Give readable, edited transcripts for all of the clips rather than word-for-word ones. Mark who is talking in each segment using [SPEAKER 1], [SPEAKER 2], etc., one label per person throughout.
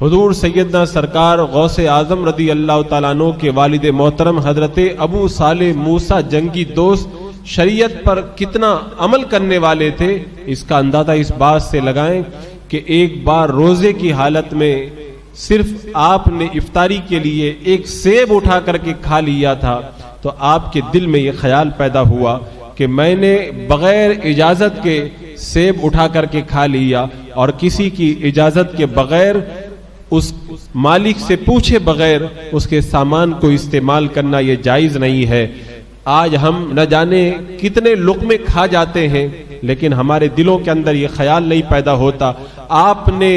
[SPEAKER 1] حضور سیدنا سرکار غوث اعظم رضی اللہ تعالیٰ عنہ کے والد محترم حضرت ابو صالح موسیٰ جنگی دوست شریعت پر کتنا عمل کرنے والے تھے، اس کا اندازہ اس بات سے لگائیں کہ ایک بار روزے کی حالت میں صرف آپ نے افطاری کے لیے ایک سیب اٹھا کر کے کھا لیا تھا، تو آپ کے دل میں یہ خیال پیدا ہوا کہ میں نے بغیر اجازت کے سیب اٹھا کر کے کھا لیا، اور کسی کی اجازت کے بغیر اس مالک سے پوچھے بغیر اس کے سامان کو استعمال کرنا یہ جائز نہیں ہے۔ آج ہم نہ جانے کتنے لقمے کھا جاتے ہیں، لیکن ہمارے دلوں کے اندر یہ خیال نہیں پیدا ہوتا۔ آپ نے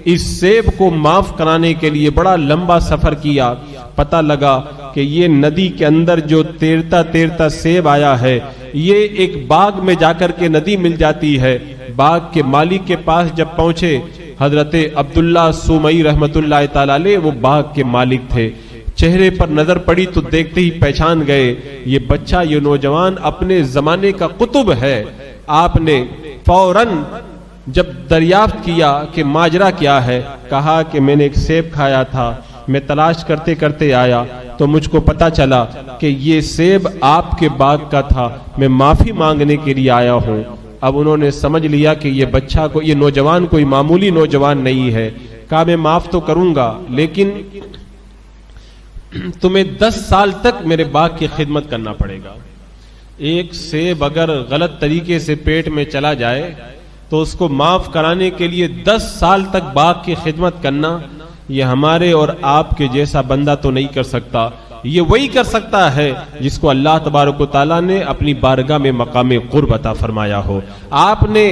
[SPEAKER 1] اس سیب کو معاف کرانے کے لیے بڑا لمبا سفر کیا، پتہ لگا کہ یہ ندی کے اندر جو تیرتا تیرتا سیب آیا ہے، یہ ایک باغ میں جا کر کے ندی مل جاتی ہے۔ باغ کے مالک کے پاس جب پہنچے، حضرت عبداللہ سومئی رحمت اللہ تعالی علیہ وہ باغ کے مالک تھے۔ چہرے پر نظر پڑی تو دیکھتے ہی پہچان گئے، یہ بچہ، یہ نوجوان اپنے زمانے کا قطب ہے۔ آپ نے فوراً جب دریافت کیا کہ ماجرا کیا ہے، کہا کہ میں نے ایک سیب کھایا تھا، میں تلاش کرتے کرتے آیا تو مجھ کو پتا چلا کہ یہ سیب آپ کے باغ کا تھا، میں معافی مانگنے کے لیے آیا ہوں۔ اب انہوں نے سمجھ لیا کہ یہ بچہ کو، یہ نوجوان کوئی معمولی نوجوان نہیں ہے۔ کہا میں معاف تو کروں گا، لیکن تمہیں 10 سال تک میرے باغ کی خدمت کرنا پڑے گا۔ ایک سیب اگر غلط طریقے سے پیٹ میں چلا جائے تو اس کو معاف کرانے کے لیے 10 سال تک باغ کی خدمت کرنا، یہ ہمارے اور آپ کے جیسا بندہ تو نہیں کر سکتا۔ یہ وہی کر سکتا ہے جس کو اللہ تبارک و تعالیٰ نے اپنی بارگاہ میں مقام قرب عطا فرمایا ہو۔ آپ نے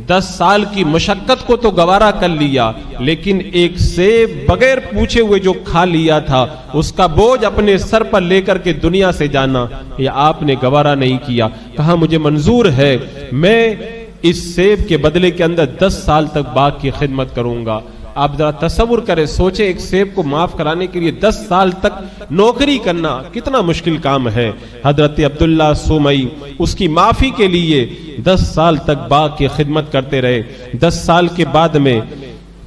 [SPEAKER 1] 10 سال کی مشقت کو تو گوارا کر لیا، لیکن ایک سیب بغیر پوچھے ہوئے جو کھا لیا تھا، اس کا بوجھ اپنے سر پر لے کر کے دنیا سے جانا، یہ آپ نے گوارا نہیں کیا۔ کہا مجھے منظور ہے، میں اس سیب کے بدلے کے اندر 10 سال تک باغ کی خدمت کروں گا۔ آپ ذرا تصور کریں، سوچیں ایک سیب کو معاف کرانے کے لیے 10 سال تک نوکری کرنا کتنا مشکل کام ہے۔ حضرت عبداللہ سومئی اس کی معافی کے لیے 10 سال تک باغ کی خدمت کرتے رہے۔ 10 سال کے بعد میں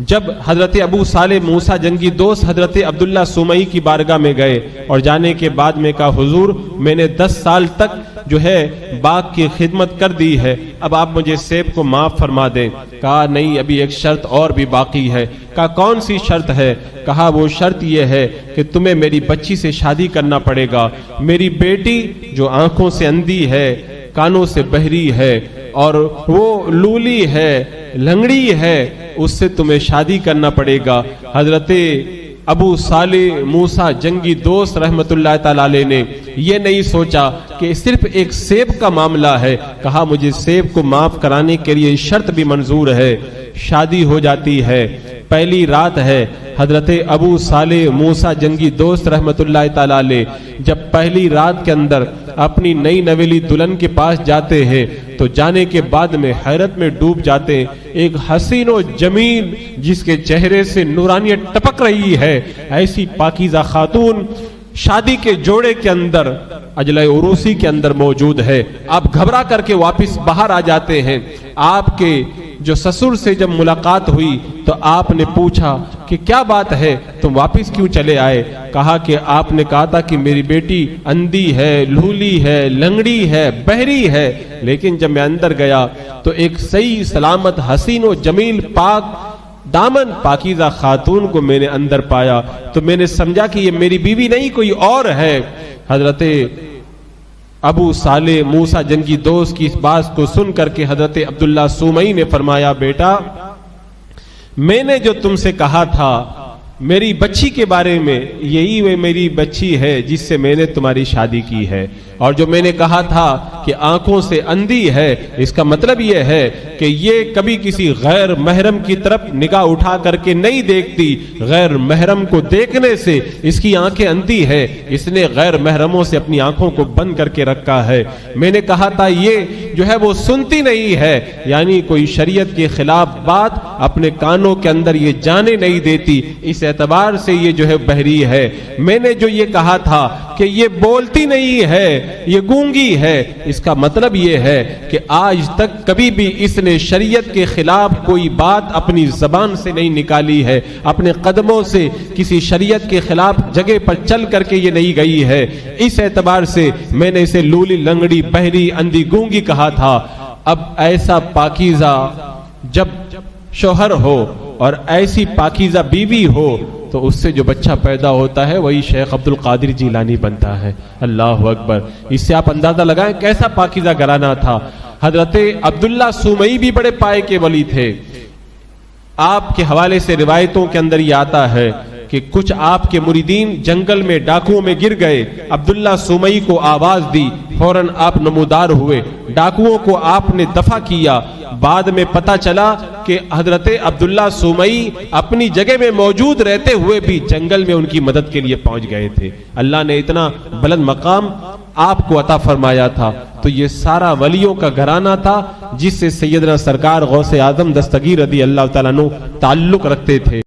[SPEAKER 1] جب حضرت ابو صالح موسیٰ جنگی دوست حضرت عبداللہ سومئی کی بارگاہ میں گئے اور جانے کے بعد میں کہا حضور میں نے 10 سال تک جو ہے باغ کی خدمت کر دی ہے، اب آپ مجھے سیب کو معاف فرما دیں۔ کہا نہیں، ابھی ایک شرط اور بھی باقی ہے۔ کہا کون سی شرط ہے؟ کہا وہ شرط یہ ہے کہ تمہیں میری بچی سے شادی کرنا پڑے گا۔ میری بیٹی جو آنکھوں سے اندھی ہے، کانوں سے بہری ہے اور وہ لولی ہے، لنگڑی ہے، اس سے تمہیں شادی کرنا پڑے گا۔ حضرت ابو صالح موسیٰ جنگی دوست رحمت اللہ تعالی علیہ نے یہ نہیں سوچا کہ صرف ایک سیب کا معاملہ ہے، کہا مجھے سیب کو معاف کرانے کے لیے شرط بھی منظور ہے۔ شادی ہو جاتی ہے، پہلی رات ہے۔ حضرت ابو صالح موسیٰ جنگی دوست رحمت اللہ تعالی علیہ جب پہلی رات کے اندر اپنی نئی نویلی دلہن کے پاس جاتے ہیں تو جانے کے بعد میں حیرت میں ڈوب جاتے ہیں۔ ایک حسین و جمیل جس کے چہرے سے نورانیت ٹپک رہی ہے، ایسی پاکیزہ خاتون شادی کے جوڑے کے اندر اجلہ عروسی کے اندر موجود ہے۔ آپ گھبرا کر کے واپس باہر آ جاتے ہیں۔ آپ کے جو سسر سے جب ملاقات ہوئی تو آپ نے پوچھا کہ کیا بات ہے، تم واپس کیوں چلے آئے؟ کہا کہ آپ نے کہا تھا کہ میری بیٹی اندھی ہے، لولی ہے، لنگڑی ہے، بہری ہے، لیکن جب میں اندر گیا تو ایک صحیح سلامت حسین و جمیل پاک دامن پاکیزہ خاتون کو میں نے اندر پایا، تو میں نے سمجھا کہ یہ میری بیوی نہیں کوئی اور ہے۔ حضرت ابو صالح موسیٰ جنگی دوست کی اس بات کو سن کر کے حضرت عبداللہ سومئی نے فرمایا بیٹا میں نے جو تم سے کہا تھا میری بچی کے بارے میں، یہی وہ میری بچی ہے جس سے میں نے تمہاری شادی کی ہے، اور جو میں نے کہا تھا کہ آنکھوں سے اندھی ہے، اس کا مطلب یہ ہے کہ یہ کبھی کسی غیر محرم کی طرف نگاہ اٹھا کر کے نہیں دیکھتی، غیر محرم کو دیکھنے سے اس کی آنکھیں اندھی ہے، اس نے غیر محرموں سے اپنی آنکھوں کو بند کر کے رکھا ہے۔ میں نے کہا تھا یہ جو ہے وہ سنتی نہیں ہے، یعنی کوئی شریعت کے خلاف بات اپنے کانوں کے اندر یہ جانے نہیں دیتی، اس اعتبار سے یہ جو ہے بہری ہے۔ میں نے جو یہ کہا تھا کہ یہ بولتی نہیں ہے، یہ گونگی ہے، اس کا مطلب یہ ہے کہ آج تک کبھی بھی اس نے شریعت کے خلاف کوئی بات اپنی زبان سے نہیں نکالی ہے، اپنے قدموں سے کسی شریعت کے خلاف جگہ پر چل کر کے یہ نہیں گئی ہے۔ اس اعتبار سے میں نے اسے لولی، لنگڑی، بہری، اندھی، گونگی کہا تھا۔ اب ایسا پاکیزہ جب شوہر ہو اور ایسی پاکیزہ بیوی ہو تو اس سے جو بچہ پیدا ہوتا ہے وہی شیخ عبد القادر جیلانی بنتا ہے۔ اللہ اکبر! اس سے آپ اندازہ لگائیں کیسا پاکیزہ گھرانہ تھا۔ حضرت عبداللہ سومئی بھی بڑے پائے کے ولی تھے۔ آپ کے حوالے سے روایتوں کے اندر یہ آتا ہے کہ کچھ آپ کے مریدین جنگل میں ڈاکوؤں میں گر گئے، عبداللہ سومئی کو آواز دی، فوراً آپ نمودار ہوئے، ڈاکوؤں کو آپ نے دفع کیا۔ بعد میں پتہ چلا کہ حضرت عبداللہ سومئی اپنی جگہ میں موجود رہتے ہوئے بھی جنگل میں ان کی مدد کے لیے پہنچ گئے تھے۔ اللہ نے اتنا بلند مقام آپ کو عطا فرمایا تھا۔ تو یہ سارا ولیوں کا گھرانہ تھا جس سے سیدنا سرکار غوث اعظم دستگیر رضی اللہ تعالیٰ عنہ تعلق رکھتے تھے۔